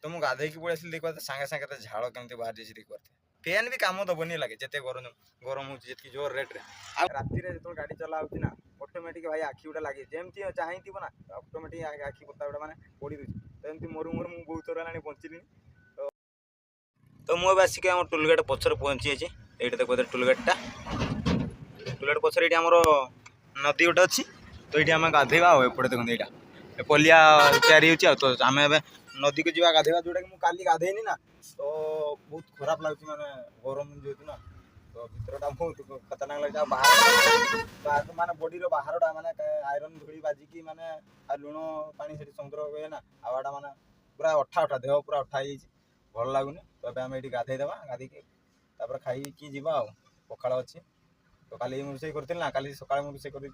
तो मुझे गाधे की पड़े देखा सागे सागे झाड़ केमती बाहर जाइए देखा फैन भी कम दबनी लगे जिते गरम गरम हो जोर रेट्रे राति जो गाड़ी चला ना ऑटोमेटिक भाई आखि गुटा लगे जमती चाहिए ना ऑटोमेटिक आखि पता गुटा मैंने पड़ी दूसरी तो एमती मोरू मोरू मुझे बहुत थर है बचिली तो मुझे आसिक आम टोलगेट पचर पहुँची ये देखो टोलगेटा टोलगेट पचर ये आम नदी गोटे अच्छी तो ये आम गाधेगा एपटे देखते यहाँ पलिया तैयारी हो तो आम नदी को जा गाधेगा जोटा कि मुझे गाधेनी ना तो बहुत खराब लगे माने गरम जेहतु ना तो भितरटा बहुत खतरनाक लगे बाहर माने बॉडी बाहरटा माने आयरन धूली बाजिकी माने लुण पानी से समुद्र हुए ना आवाटा माने पूरा अठा अठा देह पूरा अठा हो भल लगुनि तो आम ये गाधेदेवा गाधिकी खाई जावा पखाड़ अच्छी तो काली रोषे करी ना काली सका रोषे कर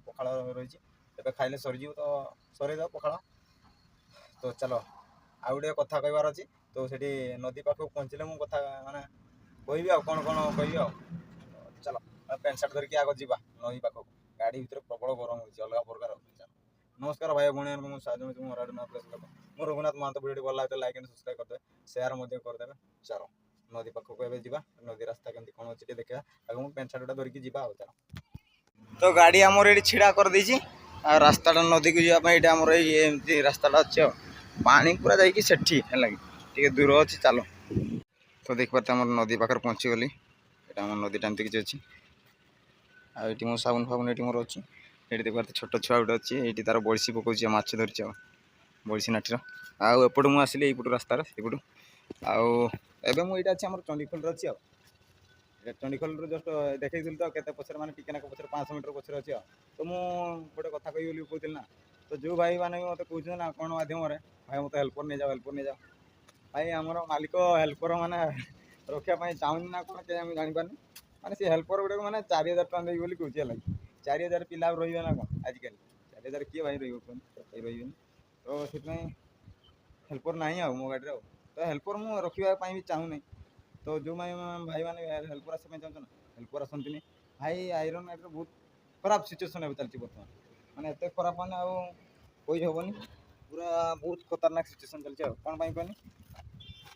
पखाड़ रही खाइले सरीज तो सरईद पखाड़ तो चलो आउ गोटे कथा कहबार अच्छी तो से नदी पाख पहुँचले मुझे कथा माने कह कौन कौन कह चलो पैंट सार्ट धरिकी आग जा नदी पाख गाड़ी भितर प्रबल गरम हो अलग प्रकार नमस्कार भाई भाई मुझे रघुनाथ महांत वीडियो भल लगे लाइक एंड सब्सक्राइब करदे शेयर करदे चलो नदी पाख को जा नदी रास्ता केमती कौन अच्छे देखा आगे मुझे पैंट सार्टा धरिकी जा चलो तो गाड़ी आमर ये छिड़ा कर देछि रास्ताटा नदी को जावाई आमर ये रास्ताटा अच्छे पानी पूरा जाकि सेठी है दूर अच्छी चलो तो देख पाते आम नदी पाखे पहुँची गली ये आम नदी टाइम किसी अच्छी आईटी मो साबुन फाबुन ये मोर अच्छी ये देख पाते छोट छुआ गोटे अच्छी ये तार बड़सी पकाउछ माछ धरछ बड़सी नाटीर आउट मुझे आसली यपटू रास्तार सेपटू आबे मुझे अच्छी आम चंडीखोल अच्छी चंडीखोल जस्ट देखी तो केते पचर माने टिके पचर 500 मीटर पचर अच्छी तो मुझे गोटे कथा कही कहती ना तो जो भाई मैंने मत कहते ना कौन मध्यम भाई मत हेल्पर नहीं जाओ भाई आमर मालिक हेल्पर माने रखापी चाहूनी ना कौन क्या जापार माने से हेल्पर गुड़े मैंने 4000 टका देवी बोली कहूँ है 4000 पिला रे ना कौन आजिकल 4000 किए भाई रही तो से हेल्पर ना मो गाड़ी तो हेल्पर मुझे रखापी भी चाहूनी तो जो भाई मैंने हेल्पर आसपा चाहते ना हेल्पर आसती भाई आयरन एट बहुत खराब सिचुएसन ए चलती बर्तमान मैंने एत खराब मैंने कही हेनी पूरा बहुत खतरनाक सिचुएसन चलती कौन कहनी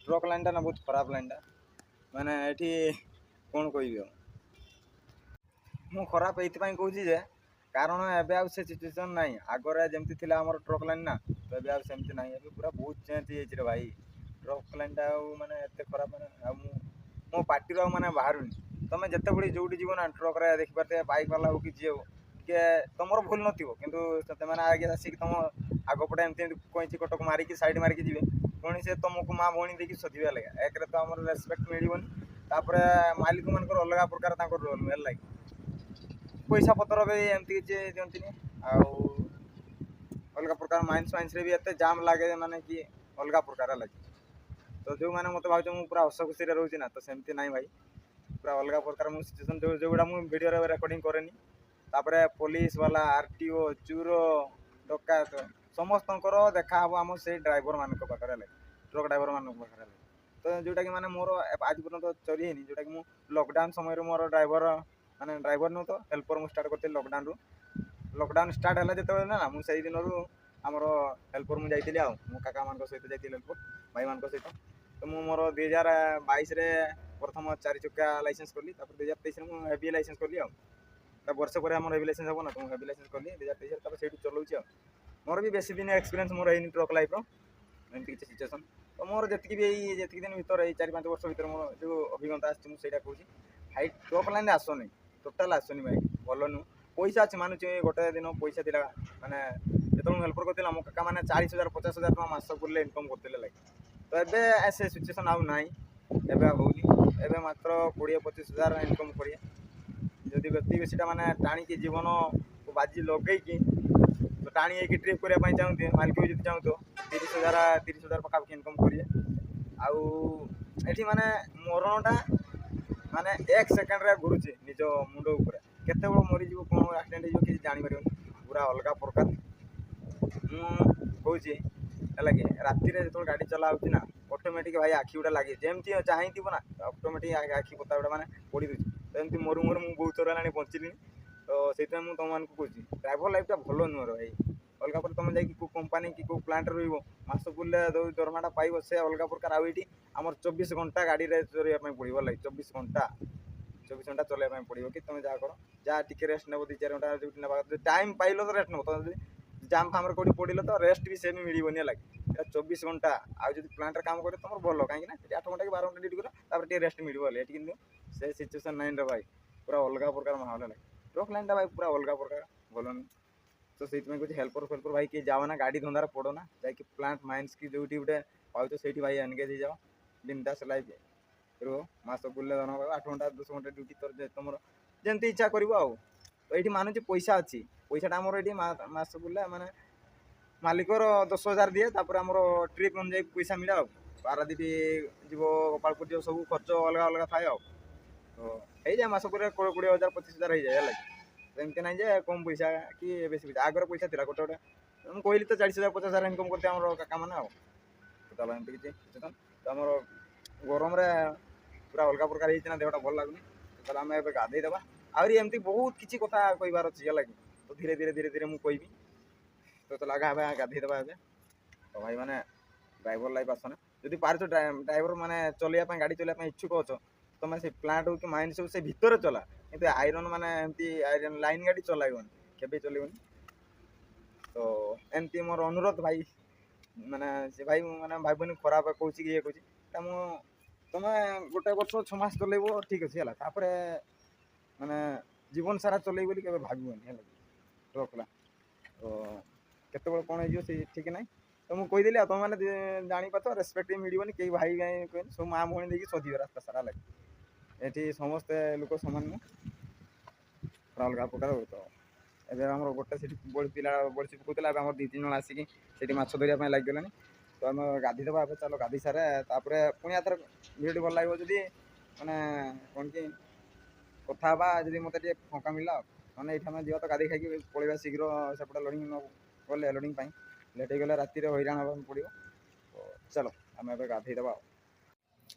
ट्रक लाइनटा ना बहुत खराब लाइनटा मैंने ये कौन कह खराब ये कहूँ जे कारण एबे आ से सिचुएसन ना आगरे जमती थी आम ट्रक लाइन ना तो ये आमती ना पूरा बहुत चेंज हो भाई ट्रक लाइनटा माने एत खराब मैंने मो पार्टी माने बाहर तुम जिते बड़ी जोटी जीव ना ट्रक देखिपारे बाइक वाला हो कि जी हो टे तुम भूल नए आगे आसिक तुम आगपटे एमती कहीं कटक मारिकी सैड मारिकी जी पुणी से तुमको माँ भौणी देखिए सोधा लगे एक तो आम रेस्पेक्ट मिलनी मालिक मान अलग प्रकार रोल है लगे पैसा पतर भी एमती किसी दिखती अलग प्रकार माइंस फाइंस भी एत जाम लगे माने कि अलग प्रकार लगे तो जो मैंने मत भाव मुझे पूरा हस खुशी रोचे ना तो सेमती ना भाई पूरा अलग प्रकार मुझे सिचुएसन जो गुड़ा मुझे वीडियो रेकर्डिंग कैनि तापर पुलिस वाला आरटीओ चूर डकायत समस्त देखा आम से ड्राइवर मान पाखे ट्रक ड्राइवर मान पाखे तो जोटा कि माने मोर आज पर्यटन चोरी है जोटा कि लॉकडाउन समय मोर ड्राइवर माने ड्राइवर नुह तो हेल्पर मुझे स्टार्ट करती लॉकडाउन स्टार्ट है जो ना मुझे दिन आमर हेल्पर मुझे जाइए मो काका मान सहित जाइए हेल्पर भाई मान सहित तो मुझे मोर 2022 प्रथम 4 चक्का लाइसेंस कली 2023 मुझे हेवी लाइसेंस कली वर्ष पर आम हेवी लाइसेंस हम ना तो हेवी लाइसेंस कली 2023 से चलाऊँ मोर भी बेसी दिन एक्सपीरियंस मोर है ट्रक लाइफ एमती किसी सिचुएसन तो मोर जी भी जी दिन भर 4-5 वर्ष भर मोर जो अभिज्ञता आसा कहूँ हाई ट्रक लाइन आसनी टोटाल आसनी भाई भल नुह पैसा अच्छे मानुचे गोटे दिन पैसा थी मैंने जो हेल्पर करते मो काका मैंने 40,000 50,000 टका मास बुले इनकम करते लगे तो एबे से सिचुएसन आउ ना एबे होनी एबे मात्र 20-25,000 इनकम करिए जदि व्यक्ति बेसीटा माने टाणी जीवन को बाजी लगे तो टाणी ट्रिप करने चाहते मालिक भी जो चाहूँ तो 30,000 पाखापाखि इनकम करिए आउ माने मरणटा माने 1 सेकेंड रे घुरुचे निज मुंड उपर केते बड़ मरी जीव कौन एक्सीडेंट हो किसी जानी पारे पूरा अलग प्रकार मुझे है कि राति जो गाड़ी चला ना ऑटोमेटिक भाई आखि गुटा लगे जमती चाहिए ना ऑटोमेटिक आखि पता गुटा मैंने पड़ी दूसरी तो एमती मोरू मोरू मुझे बहुत थर है बचिली तो से मुझे तुम मानक कहूँ ड्राइवर लाइफटा भल नुह भाई अलगा पर तुम जाकि को कंपनी कि को प्लांट रहिबो मास पुरले दरमाटा पाइबो से अलगा प्रकार आउ एठी हमर 24 घंटा गाड़ी रे चलिया पय पड़िबो लागी 24 घंटा चलिया पय पड़िबो कि तुम जा करो जा टिके रेस्ट नेबो 2-4 घंटा ड्यूटी नेबा टाइम पाइलो तो रेस्ट नेबो तो जाम फाम कोडी पड़िलो तो रेस्ट भी सेम मिलिबोनी लागी 24 घंटा आ जदि प्लांट रे काम करे तुमर भलो काहे कि ना 8 घंटा कि 12 घंटा ड्यूटी करो तापर टे रेस्ट मिलिबो ले एठी किंतु से सिचुएशन नाइन रे भाई पूरा अलगा प्रकार माहौल लागी ट्रक लाइन टा भाई पूरा अलगा प्रकार भलो नहीं तो से कुछ हेल्पर फेल्पर भाई किए जाओ ना गाड़ी धंदार पड़ो ना जाकि प्लांट माइंस की जो गोटे पाओ से भाई एनगेज जाओ बिंदास लाइफ रो मास बुले धन 8 घंटा 10 घंटा ड्यूटी तर तुम जमी इच्छा कर तो ये मानुचे पैसा अच्छी पैसाटा आमर ये मास बुले माने मालिकर 10,000 दिए तापर आमर ट्रिप अनुजाई पैसा मिले पारादीप जीव गोपालपुर जो सब खर्च अलग अलग थाए तो हो जाए मास 20,000 25,000 हो जाए लगे एमती ना जे कम पैसा कि बेसी पैसा आगर पैसा थी गोटे गोटे कहली तो 40,000 50,000 इनकम करते आम काका मैंने तो एमती किसी तो आमर गरम पूरा अलग प्रकार होना देहटा भल लगुनि तो आम ए गाधेदेवा आहरी एमती बहुत किसी कथा कहार अच्छी लगे तो धीरे धीरे धीरे धीरे मुझे तो लगा गाधेदेवा ए तो भाई मैंने ड्राइवर लाइफ आसना जदि पार्छ ड्राइवर मैंने चलने गाड़ी चलने इच्छुक अच्छ तुम से प्लांट हो कि माइंड सब से भितर चला किंतु आयरन माने एमती आयरन लाइन गाड़ी चलाइबन केबे चलेबन तो एमती मोर अनुरोध भाई माने से भाई माने भाई खराब कहूँ कि ये कहूँ तुम गोटे वर्ष 6 मास चलेबो ठीक अच्छे है तापर माने जीवन सारा चल बोली के भागबनी है ट्रकला तो केत कौन हो ठीक ना तो मुझे कहीदेली तुम मैंने जापार तो रेस्पेक्ट मिलनी कई भाई गाई कह सब माँ भणी देखिए सोधे रास्ता सारा लगे ये समस्ते लोक सामान अलग प्रकार तो एवं आम गोटे से पिला बड़ी पकूला आम 2-3 जन आसिक माछ धरने लगे तो आम गाधीदेवा चलो गाधी सारे पुणी आथर भिडियो भल लगे जदि मैंने कौन कि कथा जब मत फंका मिलला मैंने ये जी तो गाधी खाई पलैया शीघ्र सेपटे लोडिंग गले लोडिंग लेट गले राति हईराण हाँ पड़ो तो चलो आम ए गाधेदेवा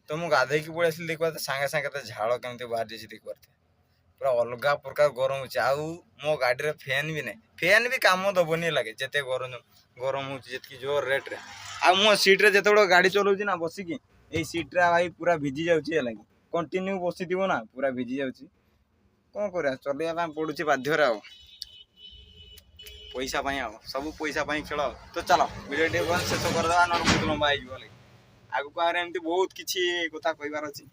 तो मुझे गाधे की पड़े आसली देखा सांगे सांगे झाड़ केमती बाहर जाइए देखा पूरा अलग प्रकार गरम हो मो गाड़ी फैन भी नहीं फैन भी काम दबनी लगे जिते गरम गरम होती जोर रेट रे आ मो सीट्रे जो गाड़ी चलाऊँ ना बसिकी ये सीट्रे भाई पूरा भिजी जाऊँगी लगे कंटिन्यू बसी थी ना पूरा भिजी जाऊँगी कौन कर चलने पड़ुची बाध्य पैसा सब पैसा खेल तो चलो वीडियो शेष करदे बहुत लंबा हो आगे एमती बहुत किसी कथा कहार अच्छी।